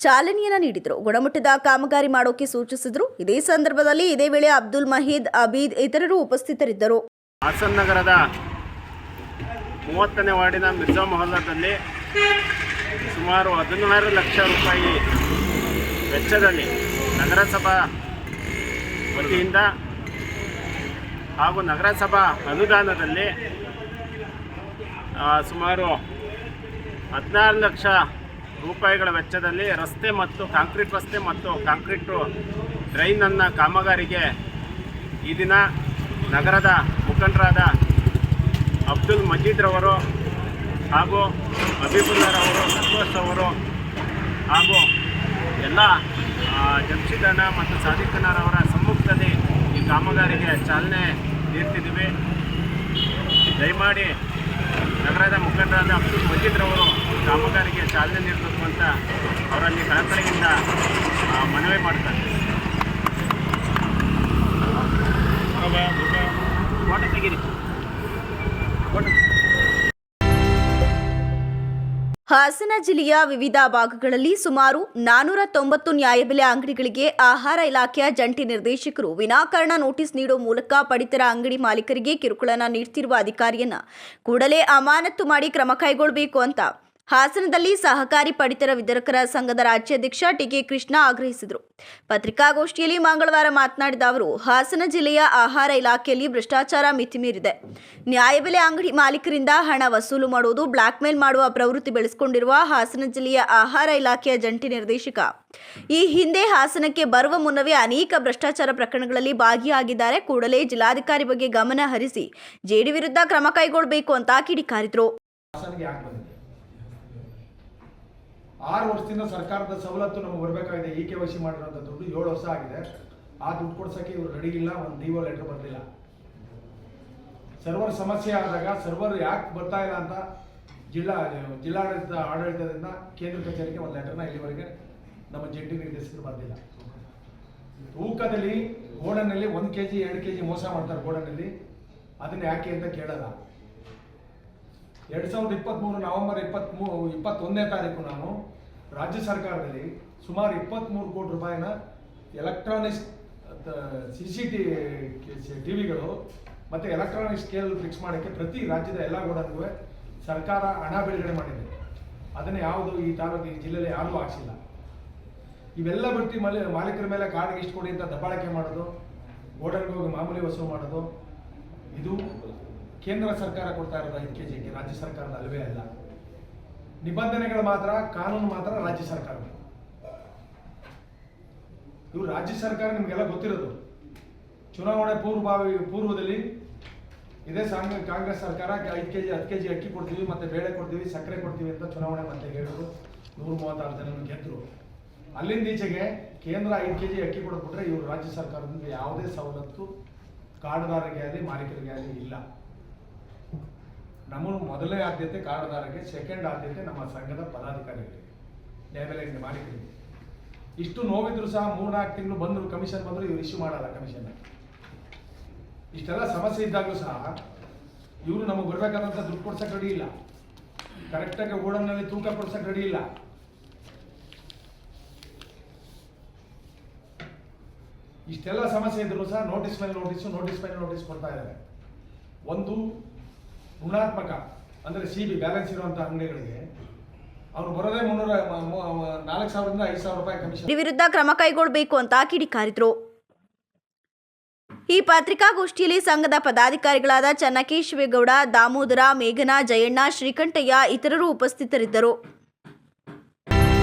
ಚಾಲನೆಯನ್ನು ನೀಡಿದರು. ಗುಣಮಟ್ಟದ ಕಾಮಗಾರಿ ಮಾಡೋಕೆ ಸೂಚಿಸಿದರು. ಇದೇ ಸಂದರ್ಭದಲ್ಲಿ ಇದೇ ವೇಳೆ ಅಬ್ದುಲ್ ಮಹೀದ್, ಅಬೀದ್ ಇತರರು ಉಪಸ್ಥಿತರಿದ್ದರು. ಹಾಸನ ನಗರದ 30ನೇ ವಾರ್ಡಿನ ಮಿರ್ಜಾ ಮೊಹಲ್ಲಾದಲ್ಲಿ ಸುಮಾರು 16 ಲಕ್ಷ ರೂಪಾಯಿ ವೆಚ್ಚದಲ್ಲಿ ನಗರಸಭಾ ವತಿಯಿಂದ ಹಾಗೂ ನಗರಸಭಾ ಅನುದಾನದಲ್ಲಿ ಸುಮಾರು 16 ಲಕ್ಷ ರೂಪಾಯಿಗಳ ವೆಚ್ಚದಲ್ಲಿ ರಸ್ತೆ ಮತ್ತು ಕಾಂಕ್ರೀಟ್ ರಸ್ತೆ ಮತ್ತು ಕಾಂಕ್ರೀಟು ಡ್ರೈನನ್ನು ಕಾಮಗಾರಿಗೆ ಈ ದಿನ ನಗರದ ಮುಖಂಡರಾದ ಅಬ್ದುಲ್ ಮಜೀದ್ರವರು ಹಾಗೂ ಹಬೀಬುಲ್ಲಾರವರು, ಸಂತೋಷ್ ಅವರು ಹಾಗೂ ಎಲ್ಲ ಜಮ್ಶಿದಣ್ಣ ಮತ್ತು ಸಾದಿಕ್ಕನವರ ಸಮ್ಮುಖದಲ್ಲಿ ಈ ಕಾಮಗಾರಿಗೆ ಚಾಲನೆ ನೀಡ್ತಿದ್ದೀವಿ. ದಯಮಾಡಿ ನಗರದ ಮುಖಂಡರಾದ ಅಬ್ದುಲ್ ಮಜೀದ್ರವರು ಕಾಮಗಾರಿಗೆ ಚಾಲನೆ ನೀಡಬೇಕು ಅಂತ ಅವರಲ್ಲಿ ಕಳಕಳಿಯಿಂದ ಮನವಿ ಮಾಡ್ತಾರೆ. ಫೋಟೋ ತೆಗೀರಿ. ಹಾಸನ ಜಿಲ್ಲೆಯ ವಿವಿಧ ಭಾಗಗಳಲ್ಲಿ ಸುಮಾರು 490 ನ್ಯಾಯಬೆಲೆ ಅಂಗಡಿಗಳಿಗೆ ಆಹಾರ ಇಲಾಖೆಯ ಜಂಟಿ ನಿರ್ದೇಶಕರು ವಿನಾಕಾರಣ ನೋಟಿಸ್ ನೀಡುವ ಮೂಲಕ ಪಡಿತರ ಅಂಗಡಿ ಮಾಲೀಕರಿಗೆ ಕಿರುಕುಳ ನೀಡುತ್ತಿರುವ ಅಧಿಕಾರಿಯನ್ನ ಕೂಡಲೇ ಅಮಾನತು ಮಾಡಿ ಕ್ರಮ ಕೈಗೊಳ್ಳಬೇಕು ಅಂತ ಹಾಸನದಲ್ಲಿ ಸಹಕಾರಿ ಪಡಿತರ ವಿತರಕರ ಸಂಘದ ರಾಜ್ಯಾಧ್ಯಕ್ಷ ಟಿಕೆ ಕೃಷ್ಣ ಆಗ್ರಹಿಸಿದರು. ಪತ್ರಿಕಾಗೋಷ್ಠಿಯಲ್ಲಿ ಮಂಗಳವಾರ ಮಾತನಾಡಿದ ಅವರು, ಹಾಸನ ಜಿಲ್ಲೆಯ ಆಹಾರ ಇಲಾಖೆಯಲ್ಲಿ ಭ್ರಷ್ಟಾಚಾರ ಮಿತಿಮೀರಿದೆ. ನ್ಯಾಯಬೆಲೆ ಅಂಗಡಿ ಮಾಲೀಕರಿಂದ ಹಣ ವಸೂಲು ಮಾಡುವುದು, ಬ್ಲಾಕ್ ಮೇಲ್ ಮಾಡುವ ಪ್ರವೃತ್ತಿ ಬೆಳೆಸಿಕೊಂಡಿರುವ ಹಾಸನ ಜಿಲ್ಲೆಯ ಆಹಾರ ಇಲಾಖೆಯ ಜಂಟಿ ನಿರ್ದೇಶಕ ಈ ಹಿಂದೆ ಹಾಸನಕ್ಕೆ ಬರುವ ಮುನ್ನವೇ ಅನೇಕ ಭ್ರಷ್ಟಾಚಾರ ಪ್ರಕರಣಗಳಲ್ಲಿ ಭಾಗಿಯಾಗಿದ್ದಾರೆ. ಕೂಡಲೇ ಜಿಲ್ಲಾಧಿಕಾರಿ ಬಗ್ಗೆ ಗಮನ ಹರಿಸಿ ಜೆಡಿ ವಿರುದ್ಧ ಕ್ರಮ ಕೈಗೊಳ್ಳಬೇಕು ಅಂತ ಕಿಡಿಕಾರಿದರು. 6 ವರ್ಷದಿಂದ ಸರ್ಕಾರದ ಸವಲತ್ತು ನಮಗೆ ಬರಬೇಕಾಗಿದೆ. KYC ಮಾಡಿರೋಂಥ ದುಡ್ಡು 7 ವರ್ಷ ಆಗಿದೆ. ಆ ದುಡ್ಡು ಕೊಡ್ಸೋಕ್ಕೆ ಇವರು ರೆಡಿ ಇಲ್ಲ. ಒಂದು DO ಲೆಟರ್ ಬರಲಿಲ್ಲ. ಸರ್ವರ್ ಸಮಸ್ಯೆ ಆದಾಗ ಸರ್ವರ್ ಯಾಕೆ ಬರ್ತಾ ಇಲ್ಲ ಅಂತ ಆಡಳಿತದಿಂದ ಕೇಂದ್ರ ಕಚೇರಿಗೆ ಒಂದು ಲೆಟರ್ನ ಇಲ್ಲಿವರೆಗೆ ನಮ್ಮ ಜಂಟಿ ನಿರ್ದೇಶಕರು ಬರಲಿಲ್ಲ. ತೂಕದಲ್ಲಿ ಗೋಡನ್ನಲ್ಲಿ 1 kg 2 kg ಮೋಸ ಮಾಡ್ತಾರೆ ಗೋಡನ್ನಲ್ಲಿ. ಅದನ್ನ ಯಾಕೆ ಅಂತ ಕೇಳಲ್ಲ. 2023 ನವೆಂಬರ್ 21ನೇ ತಾರೀಕು ನಾನು ರಾಜ್ಯ ಸರ್ಕಾರದಲ್ಲಿ ಸುಮಾರು 23 ಕೋಟಿ ರೂಪಾಯಿನ ಎಲೆಕ್ಟ್ರಾನಿಕ್ಸ್ ಟಿವಿಗಳು ಮತ್ತು ಎಲೆಕ್ಟ್ರಾನಿಕ್ ಸ್ಕೇಲ್ ಫಿಕ್ಸ್ ಮಾಡೋಕ್ಕೆ ಪ್ರತಿ ರಾಜ್ಯದ ಎಲ್ಲ ಗೋಡನ್ಗೂ ಸರ್ಕಾರ ಹಣ ಬಿಡುಗಡೆ ಮಾಡಿದೆ. ಅದನ್ನು ಯಾವುದು ಈ ತಾಲೂಕು ಈ ಜಿಲ್ಲೆಯಲ್ಲಿ ಯಾರೂ ಹಾಕ್ಸಿಲ್ಲ. ಇವೆಲ್ಲ ಬಿಟ್ಟು ಮಾಲೀಕರ ಮೇಲೆ ಕಾರ್ಡ್ಗೆ ಇಷ್ಟು ಕೊಡಿ ಅಂತ ದಬ್ಬಾಳಿಕೆ ಮಾಡೋದು, ಗೋಡನ್ಗೆ ಹೋಗಿ ಮಾಮೂಲಿ ವಸೂಲು ಮಾಡೋದು, ಇದು ಕೇಂದ್ರ ಸರ್ಕಾರ ಕೊಡ್ತಾ ಇರೋದು 5 kgಗೆ ರಾಜ್ಯ ಸರ್ಕಾರದ ಅಲ್ವೇ ಅಲ್ಲ. ನಿಬಂಧನೆಗಳು ಮಾತ್ರ, ಕಾನೂನು ಮಾತ್ರ ರಾಜ್ಯ ಸರ್ಕಾರ. ಇವು ರಾಜ್ಯ ಸರ್ಕಾರ ನಿಮಗೆಲ್ಲ ಗೊತ್ತಿರೋದು. ಚುನಾವಣೆ ಪೂರ್ವದಲ್ಲಿ ಇದೇ ಕಾಂಗ್ರೆಸ್ ಸರ್ಕಾರ 5 kg 10 kg ಅಕ್ಕಿ ಕೊಡ್ತೀವಿ, ಮತ್ತೆ ಬೇಳೆ ಕೊಡ್ತೀವಿ, ಸಕ್ಕರೆ ಕೊಡ್ತೀವಿ ಅಂತ ಚುನಾವಣೆ ಮತ್ತೆ ಹೇಳಿದ್ರು. 136 ಜನ ಗೆದ್ದರು. ಅಲ್ಲಿಂದ ಈಚೆಗೆ ಕೇಂದ್ರ 5 kg ಅಕ್ಕಿ ಕೊಡ್ಬಿಟ್ರೆ ಇವರು ರಾಜ್ಯ ಸರ್ಕಾರದಿಂದ ಯಾವುದೇ ಸವಲತ್ತು ಕಾರ್ಡ್ದಾರರಿಗೆ ಆಗಲಿ ಮಾಲೀಕರಿಗೆ ಆಗಲಿ ಇಲ್ಲ. ನಮ್ಮ ಮೊದಲನೇ ಆದ್ಯತೆ ಕಾರ್ಡ್ದಾರರಿಗೆ, ಸೆಕೆಂಡ್ ಆದ್ಯತೆ ನಮ್ಮ ಸಂಘದ ಪದಾಧಿಕಾರಿಗಳಿಗೆ, ನ್ಯಾಯಬೆಲೆ ಮಾಲೀಕರಿಗೆ. ಇಷ್ಟು ನೋವಿದ್ರು ಸಹ 3-4 ತಿಂಗಳು ಬಂದರು, ಕಮಿಷನ್ ಬಂದರು, ಇವರು ಇಶ್ಯೂ ಮಾಡಲ್ಲ ಕಮಿಷನ್. ಇಷ್ಟೆಲ್ಲ ಸಮಸ್ಯೆ ಇದ್ದಾಗಲೂ ಸಹ ಇವರು ನಮಗೆ ಬರಬೇಕಾದಂಥ ದುಡ್ಡು ಕೊಡ್ಸಕ್ಕೆ ರೆಡಿ ಇಲ್ಲ. ಕರೆಕ್ಟಾಗಿ ಗೋಡನ್ನಲ್ಲಿ ತೂಕ ಕೊಡ್ಸಕ್ಕೆ ರೆಡಿ ಇಲ್ಲ. ಇಷ್ಟೆಲ್ಲ ಸಮಸ್ಯೆ ಇದ್ರು ಸಹ ನೋಟಿಸ್ ಮೇಲೆ ನೋಟಿಸ್ ಕೊಡ್ತಾ ಇದ್ದಾರೆ. ಒಂದು ಋಣಾತ್ಮಕ ಅಂದರೆ CB ಬ್ಯಾಲೆನ್ಸ್ ಇರುವಂಥ ಅಂಗಡಿಗಳಿಗೆ ಅವ್ರು ಬರೋದೇ 4,000ರಿಂದ 5,000 ರೂಪಾಯಿ ಕಮಿಷನ್. ಈ ವಿರುದ್ಧ ಕ್ರಮ ಕೈಗೊಳ್ಳಬೇಕು ಅಂತ ಕಿಡಿಕಾರಿದ್ರು. ಈ ಪತ್ರಿಕಾಗೋಷ್ಠಿಯಲ್ಲಿ ಸಂಘದ ಪದಾಧಿಕಾರಿಗಳಾದ ಚನ್ನಕೇಶವೇಗೌಡ, ದಾಮೋದರ, ಮೇಘನಾ, ಜಯಣ್ಣ, ಶ್ರೀಕಂಠಯ್ಯ ಇತರರು ಉಪಸ್ಥಿತರಿದ್ದರು.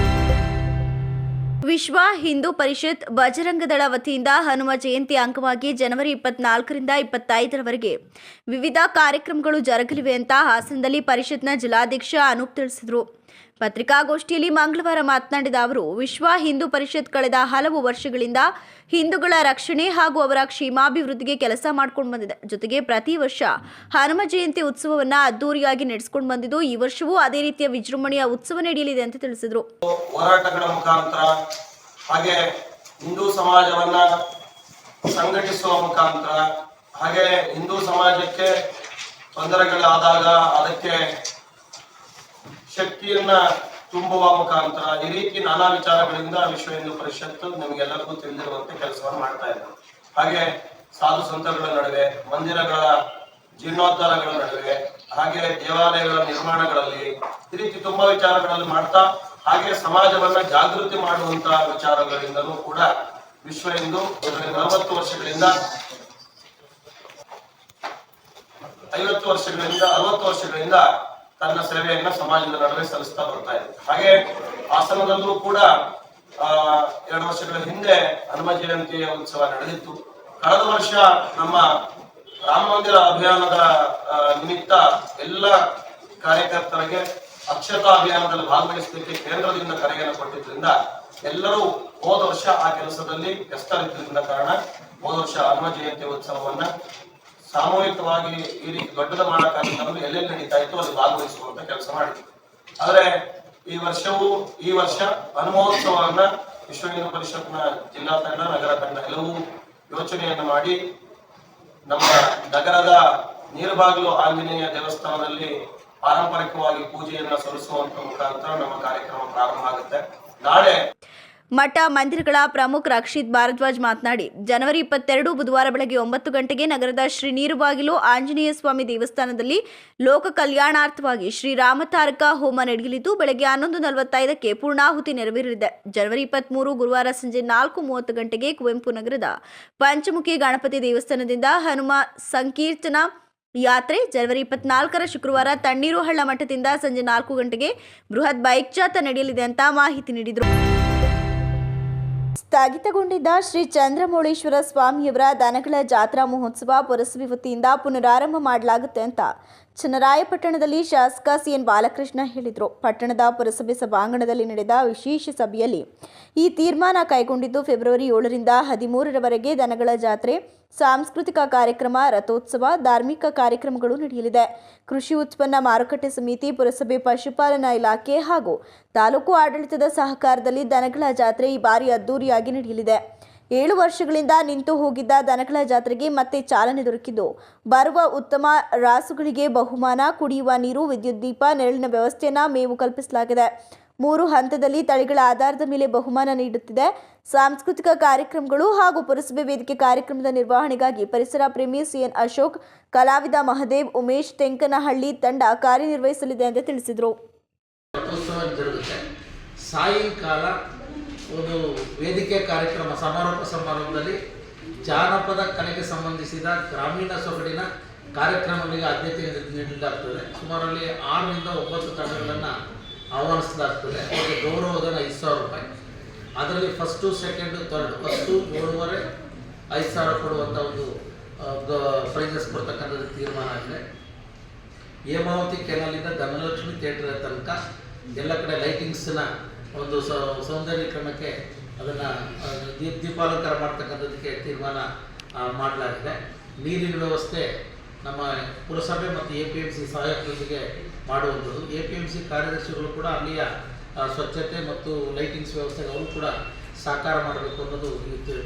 ವಿಶ್ವ ಹಿಂದೂ ಪರಿಷತ್ ಬಜರಂಗದಳ ವತಿಯಿಂದ ಹನುಮ ಜಯಂತಿ ಅಂಗವಾಗಿ ಜನವರಿ 24ರಿಂದ 25ರವರೆಗೆ ವಿವಿಧ ಕಾರ್ಯಕ್ರಮಗಳು ಜರುಗಲಿವೆ ಅಂತ ಹಾಸನದಲ್ಲಿ ಪರಿಷತ್ನ ಜಿಲ್ಲಾಧ್ಯಕ್ಷ ಅನೂಪ್ ತಿಳಿಸಿದರು. ಪತ್ರಿಕಾಗೋಷ್ಠಿಯಲ್ಲಿ ಮಂಗಳವಾರ ಮಾತನಾಡಿದ ಅವರು, ವಿಶ್ವ ಹಿಂದೂ ಪರಿಷತ್ ಕಳೆದ ಹಲವು ವರ್ಷಗಳಿಂದ ಹಿಂದೂಗಳ ರಕ್ಷಣೆ ಹಾಗೂ ಅವರ ಕ್ಷೇಮಾಭಿವೃದ್ಧಿಗೆ ಕೆಲಸ ಮಾಡಿಕೊಂಡು ಬಂದಿದೆ. ಜೊತೆಗೆ ಪ್ರತಿ ವರ್ಷ ಹನುಮ ಜಯಂತಿ ಉತ್ಸವವನ್ನು ಅದ್ದೂರಿಯಾಗಿ ನಡೆಸಿಕೊಂಡು ಬಂದಿದ್ದು, ಈ ವರ್ಷವೂ ಅದೇ ರೀತಿಯ ವಿಜೃಂಭಣೆಯ ಉತ್ಸವ ನಡೆಯಲಿದೆ ಅಂತ ತಿಳಿಸಿದರು. ಹೋರಾಟಗಳ ಮುಖಾಂತರ ಹಾಗೆ ಹಿಂದೂ ಸಮಾಜವನ್ನ ಸಂಘಟಿಸುವ ಮುಖಾಂತರ ಹಾಗೆ ಹಿಂದೂ ಸಮಾಜಕ್ಕೆ ತೊಂದರೆಗಳಾದಾಗ ಅದಕ್ಕೆ ಶಕ್ತಿಯನ್ನ ತುಂಬುವ ಮುಖಾಂತರ ಈ ರೀತಿ ನಾನಾ ವಿಚಾರಗಳಿಂದ ವಿಶ್ವ ಹಿಂದೂ ಪರಿಷತ್ತು ನಿಮಗೆಲ್ಲರಿಗೂ ತಿಳಿದಿರುವಂತೆ ಕೆಲಸವನ್ನು ಮಾಡ್ತಾ ಇದ್ದಾರೆ. ಹಾಗೆ ಸಾಧು ಸಂತಗಳ ನಡುವೆ, ಮಂದಿರಗಳ ಜೀರ್ಣೋದ್ಧಾರಗಳ ನಡುವೆ, ಹಾಗೆ ದೇವಾಲಯಗಳ ನಿರ್ಮಾಣಗಳಲ್ಲಿ ಈ ರೀತಿ ತುಂಬಾ ವಿಚಾರಗಳಲ್ಲಿ ಮಾಡ್ತಾ ಹಾಗೆ ಸಮಾಜವನ್ನ ಜಾಗೃತಿ ಮಾಡುವಂತಹ ವಿಚಾರಗಳಿಂದಲೂ ಕೂಡ ವಿಶ್ವ ಹಿಂದೂ 40 ವರ್ಷಗಳಿಂದ 50 ವರ್ಷಗಳಿಂದ 60 ವರ್ಷಗಳಿಂದ ತನ್ನ ಸೇವೆಯನ್ನ ಸಮಾಜದ ನಡುವೆ ಸಲ್ಲಿಸ್ತಾ ಬರ್ತಾ ಇದೆ. ಹಾಗೆ ಹಾಸನದಲ್ಲೂ ಕೂಡ 2 ವರ್ಷಗಳ ಹಿಂದೆ ಹನುಮ ಜಯಂತಿಯ ಉತ್ಸವ ನಡೆದಿತ್ತು. ಕಳೆದ ವರ್ಷ ನಮ್ಮ ರಾಮ ಮಂದಿರ ಅಭಿಯಾನದ ನಿಮಿತ್ತ ಎಲ್ಲ ಕಾರ್ಯಕರ್ತರಿಗೆ ಅಕ್ಷತಾ ಅಭಿಯಾನದಲ್ಲಿ ಭಾಗವಹಿಸಲಿಕ್ಕೆ ಕೇಂದ್ರದಿಂದ ಕರೆಯನ್ನು ಕೊಟ್ಟಿದ್ರಿಂದ ಎಲ್ಲರೂ ಹೋದ ವರ್ಷ ಆ ಕೆಲಸದಲ್ಲಿ ವ್ಯಸ್ತರಿದ್ದರಿಂದ ಕಾರಣ ಹೋದ ವರ್ಷ ಹನುಮ ಜಯಂತಿ ಉತ್ಸವವನ್ನ ಸಾಮೂಹಿಕವಾಗಿ ಈ ರೀತಿ ದೊಡ್ಡದ ಮಾಡೋ ಕಾರ್ಯಕ್ರಮಗಳು ಎಲ್ಲೆಲ್ಲಿ ನಡೀತಾ ಇತ್ತು ಅಲ್ಲಿ ಭಾಗವಹಿಸುವಂತ ಕೆಲಸ ಮಾಡಿದ್ರು. ಆದ್ರೆ ಈ ವರ್ಷ ಹನುಮೋತ್ಸವವನ್ನ ವಿಶ್ವ ಹಿಂದೂ ಪರಿಷತ್ನ ಜಿಲ್ಲಾ ತಂಡ, ನಗರ ತಂಡ ಎಲ್ಲವೂ ಯೋಚನೆಯನ್ನು ಮಾಡಿ ನಮ್ಮ ನಗರದ ನೀರುಬಾಗಿಲು ಆಂಜನೇಯ ದೇವಸ್ಥಾನದಲ್ಲಿ ಪಾರಂಪರಿಕವಾಗಿ ಪೂಜೆಯನ್ನ ಸಲ್ಲಿಸುವಂತ ಮುಖಾಂತರ ನಮ್ಮ ಕಾರ್ಯಕ್ರಮ ಪ್ರಾರಂಭ ಆಗುತ್ತೆ. ನಾಳೆ ಮಠ ಮಂದಿರಗಳ ಪ್ರಮುಖ ರಕ್ಷಿತ್ ಭಾರದ್ವಾಜ್ ಮಾತನಾಡಿ, ಜನವರಿ 22 ಬುಧವಾರ ಬೆಳಗ್ಗೆ 9 ಗಂಟೆಗೆ ನಗರದ ಶ್ರೀ ನೀರುಬಾಗಿಲು ಆಂಜನೇಯ ಸ್ವಾಮಿ ದೇವಸ್ಥಾನದಲ್ಲಿ ಲೋಕ ಕಲ್ಯಾಣಾರ್ಥವಾಗಿ ಶ್ರೀರಾಮತಾರಕ ಹೋಮ ನಡೆಯಲಿದ್ದು, ಬೆಳಗ್ಗೆ 11:45ಕ್ಕೆ ಪೂರ್ಣಾಹುತಿ ನೆರವೇರಲಿದೆ. ಜನವರಿ 23 ಗುರುವಾರ ಸಂಜೆ 4:30 ಗಂಟೆಗೆ ಕುವೆಂಪು ನಗರದ ಪಂಚಮುಖಿ ಗಣಪತಿ ದೇವಸ್ಥಾನದಿಂದ ಹನುಮ ಸಂಕೀರ್ತನಾ ಯಾತ್ರೆ, ಜನವರಿ 24ರ ಶುಕ್ರವಾರ ತಣ್ಣೀರು ಹಳ್ಳ ಮಠದಿಂದ ಸಂಜೆ 4 ಗಂಟೆಗೆ ಬೃಹತ್ ಬೈಕ್ ಜಾಥಾ ನಡೆಯಲಿದೆ ಅಂತ ಮಾಹಿತಿ ನೀಡಿದರು. ಸ್ಥಗಿತಗೊಂಡಿದ್ದ ಶ್ರೀ ಚಂದ್ರಮೌಳೇಶ್ವರ ಸ್ವಾಮಿಯವರ ದನಗಳ ಜಾತ್ರಾ ಮಹೋತ್ಸವ ಪುರಸಭೆ ವತಿಯಿಂದ ಪುನರಾರಂಭ ಮಾಡಲಾಗುತ್ತೆ ಅಂತ ಚನ್ನರಾಯಪಟ್ಟಣದಲ್ಲಿ ಶಾಸಕ ಸಿಎನ್ ಬಾಲಕೃಷ್ಣ ಹೇಳಿದರು. ಪಟ್ಟಣದ ಪುರಸಭೆ ಸಭಾಂಗಣದಲ್ಲಿ ನಡೆದ ವಿಶೇಷ ಸಭೆಯಲ್ಲಿ ಈ ತೀರ್ಮಾನ ಕೈಗೊಂಡಿದ್ದು, ಫೆಬ್ರವರಿ 7ರಿಂದ 13ರವರೆಗೆ ದನಗಳ ಜಾತ್ರೆ, ಸಾಂಸ್ಕೃತಿಕ ಕಾರ್ಯಕ್ರಮ, ರಥೋತ್ಸವ, ಧಾರ್ಮಿಕ ಕಾರ್ಯಕ್ರಮಗಳು ನಡೆಯಲಿದೆ. ಕೃಷಿ ಉತ್ಪನ್ನ ಮಾರುಕಟ್ಟೆ ಸಮಿತಿ, ಪುರಸಭೆ ಪಶುಪಾಲನಾ ಇಲಾಖೆ ಹಾಗೂ ತಾಲೂಕು ಆಡಳಿತದ ಸಹಕಾರದಲ್ಲಿ ದನಗಳ ಜಾತ್ರೆ ಈ ಬಾರಿ ಅದ್ದೂರಿಯಾಗಿ ನಡೆಯಲಿದೆ. 7 ವರ್ಷಗಳಿಂದ ನಿಂತು ಹೋಗಿದ್ದ ದನಗಳ ಜಾತ್ರೆಗೆ ಮತ್ತೆ ಚಾಲನೆ ದೊರಕಿದ್ದು, ಬರುವ ಉತ್ತಮ ರಾಸುಗಳಿಗೆ ಬಹುಮಾನ, ಕುಡಿಯುವ ನೀರು, ವಿದ್ಯುತ್ ದೀಪ, ನೆರಳಿನ ವ್ಯವಸ್ಥೆಯನ್ನು ಮೇವು ಕಲ್ಪಿಸಲಾಗಿದೆ. 3 ಹಂತದಲ್ಲಿ ತಳಿಗಳ ಆಧಾರದ ಮೇಲೆ ಬಹುಮಾನ ನೀಡುತ್ತಿದೆ. ಸಾಂಸ್ಕೃತಿಕ ಕಾರ್ಯಕ್ರಮಗಳು ಹಾಗೂ ಪುರಸಭೆ ವೇದಿಕೆ ಕಾರ್ಯಕ್ರಮದ ನಿರ್ವಹಣೆಗಾಗಿ ಪರಿಸರ ಪ್ರೇಮಿ ಸಿಎನ್ ಅಶೋಕ್, ಕಲಾವಿದ ಮಹದೇವ್, ಉಮೇಶ್ ತೆಂಕನಹಳ್ಳಿ ತಂಡ ಕಾರ್ಯನಿರ್ವಹಿಸಲಿದೆ ಎಂದು ತಿಳಿಸಿದರು. ಸಾಯಂಕಾಲ ಒಂದು ವೇದಿಕೆ ಕಾರ್ಯಕ್ರಮ ಸಮಾರೋಪ ಸಮಾರಂಭದಲ್ಲಿ ಜಾನಪದ ಕಲೆಗೆ ಸಂಬಂಧಿಸಿದ ಗ್ರಾಮೀಣ ಸೊಗಡಿನ ಕಾರ್ಯಕ್ರಮಗಳಿಗೆ ಆದ್ಯತೆ ನೀಡಲಾಗ್ತದೆ. ಸುಮಾರಲ್ಲಿ 6ರಿಂದ 9 ತಂಡಗಳನ್ನು ಆಹ್ವಾನಿಸಲಾಗ್ತದೆ. ಅವರಿಗೆ ಗೌರವಧನ 5,000 ರೂಪಾಯಿ. ಅದರಲ್ಲಿ ಫಸ್ಟು, ಸೆಕೆಂಡು, ಥರ್ಡ್, ಫಸ್ಟು 7,500, 5,000 ಕೊಡುವಂಥ ಒಂದು ಪ್ರೈಸಸ್ ಕೊಡ್ತಕ್ಕಂಥದ್ದು ತೀರ್ಮಾನ ಆಗಿದೆ. ಹೇಮಾವತಿ ಕೆನಾಲಿಂದ ಧನಲಕ್ಷ್ಮಿ ಥಿಯೇಟರ್ ತನಕ ಎಲ್ಲ ಕಡೆ ಲೈಟಿಂಗ್ಸ್ನ ಒಂದು ಸೌಂದರ್ಯೀಕರಣಕ್ಕೆ ಅದನ್ನು ದೀಪಾಲಂಕಾರ ಮಾಡ್ತಕ್ಕಂಥದ್ದಕ್ಕೆ ತೀರ್ಮಾನ ಮಾಡಲಾಗಿದೆ. ನೀರಿನ ವ್ಯವಸ್ಥೆ ನಮ್ಮ ಪುರಸಭೆ ಮತ್ತು APMC ಸಹಾಯಕರೊಂದಿಗೆ ಮಾಡುವಂಥದ್ದು. APMC ಕಾರ್ಯದರ್ಶಿಗಳು ಕೂಡ ಅಲ್ಲಿಯ ಸ್ವಚ್ಛತೆ ಮತ್ತು ಲೈಟಿಂಗ್ಸ್ ವ್ಯವಸ್ಥೆಗೆ ಅವರು ಕೂಡ ಸಹಕಾರ ಮಾಡಬೇಕು ಅನ್ನೋದು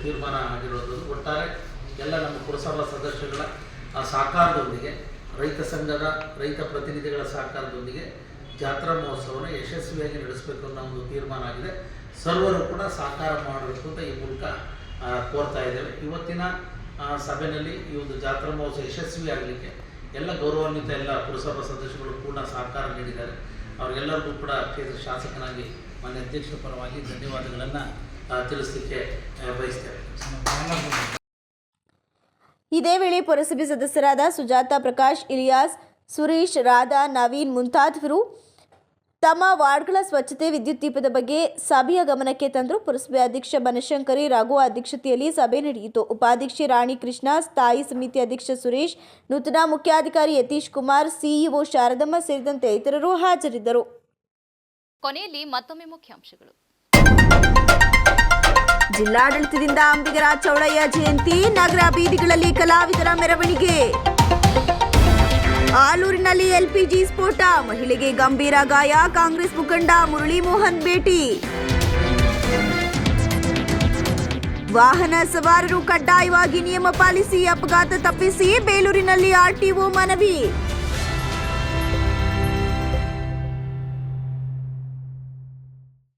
ತೀರ್ಮಾನ ಆಗಿರುವಂಥದ್ದು. ಒಟ್ಟಾರೆ ಎಲ್ಲ ನಮ್ಮ ಪುರಸಭಾ ಸದಸ್ಯಗಳ ಸಹಕಾರದೊಂದಿಗೆ, ರೈತ ಸಂಘದ ರೈತ ಪ್ರತಿನಿಧಿಗಳ ಸಹಕಾರದೊಂದಿಗೆ ಜಾತ್ರಾ ಮಹೋತ್ಸವನ ಯಶಸ್ವಿಯಾಗಿ ನಡೆಸಬೇಕು ಅನ್ನೋ ಒಂದು ತೀರ್ಮಾನ ಆಗಿದೆ. ಸರ್ವರು ಕೂಡ ಸಹಕಾರ ಮಾಡಬೇಕು ಅಂತ ಈ ಮೂಲಕ ಕೋರ್ತಾ ಇದ್ದೇವೆ. ಇವತ್ತಿನ ಸಭೆಯಲ್ಲಿ ಈ ಒಂದು ಜಾತ್ರಾ ಮಹೋತ್ಸವ ಯಶಸ್ವಿಯಾಗಲಿಕ್ಕೆ ಎಲ್ಲ ಗೌರವಾನ್ವಿತ ಎಲ್ಲ ಪುರಸಭಾ ಸದಸ್ಯರು ಪೂರ್ಣ ಸಹಕಾರ ನೀಡಿದ್ದಾರೆ. ಅವರಿಗೆಲ್ಲರಿಗೂ ಕೂಡ ಕ್ಷೇತ್ರ ಶಾಸಕನಾಗಿ ಮಾನ್ಯ ಅಧ್ಯಕ್ಷರ ಪರವಾಗಿ ಧನ್ಯವಾದಗಳನ್ನು ತಿಳಿಸಲಿಕ್ಕೆ ಬಯಸ್ತೇವೆ. ಇದೇ ವೇಳೆ ಪುರಸಭೆ ಸದಸ್ಯರಾದ ಸುಜಾತ ಪ್ರಕಾಶ್, ಇಲಿಯಾಸ್, ಸುರೇಶ್, ರಾಧಾ, ನವೀನ್ ಮುಂತಾದವರು ತಮ್ಮ ವಾರ್ಡ್ಗಳ ಸ್ವಚ್ಛತೆ, ವಿದ್ಯುತ್ ದೀಪದ ಬಗ್ಗೆ ಸಭೆಯ ಗಮನಕ್ಕೆ ತಂದರು. ಪುರಸಭೆ ಅಧ್ಯಕ್ಷ ಬನಶಂಕರಿ ರಘು ಅಧ್ಯಕ್ಷತೆಯಲ್ಲಿ ಸಭೆ ನಡೆಯಿತು. ಉಪಾಧ್ಯಕ್ಷೆ ರಾಣಿ ಕೃಷ್ಣ, ಸ್ಥಾಯಿ ಸಮಿತಿ ಅಧ್ಯಕ್ಷ ಸುರೇಶ್, ನೂತನ ಮುಖ್ಯಾಧಿಕಾರಿ ಯತೀಶ್ ಕುಮಾರ್, ಸಿಇಒ ಶಾರದಮ್ಮ ಸೇರಿದಂತೆ ಇತರರು ಹಾಜರಿದ್ದರು. ಕೊನೆಯಲ್ಲಿ ಮತ್ತೊಮ್ಮೆ ಮುಖ್ಯಾಂಶಗಳು. ಜಿಲ್ಲಾಡಳಿತದಿಂದ ಅಂಬಿಗರ ಚೌಡಯ್ಯ ಜಯಂತಿ, ನಗರ ಬೀದಿಗಳಲ್ಲಿ ಕಲಾವಿದರ ಮೆರವಣಿಗೆ. ಆಲೂರಿನಲ್ಲಿ ಎಲ್ಪಿಜಿ ಸ್ಫೋಟ, ಮಹಿಳೆಗೆ ಗಂಭೀರ ಗಾಯ, ಕಾಂಗ್ರೆಸ್ ಮುಖಂಡ ಮುರಳಿ ಮೋಹನ್ ಭೇಟಿ. ವಾಹನ ಸವಾರರು ಕಡ್ಡಾಯವಾಗಿ ನಿಯಮ ಪಾಲಿಸಿ, ಅಪಘಾತ ತಪ್ಪಿಸಿ, ಬೇಲೂರಿನಲ್ಲಿ ಆರ್ಟಿಒ ಮನವಿ.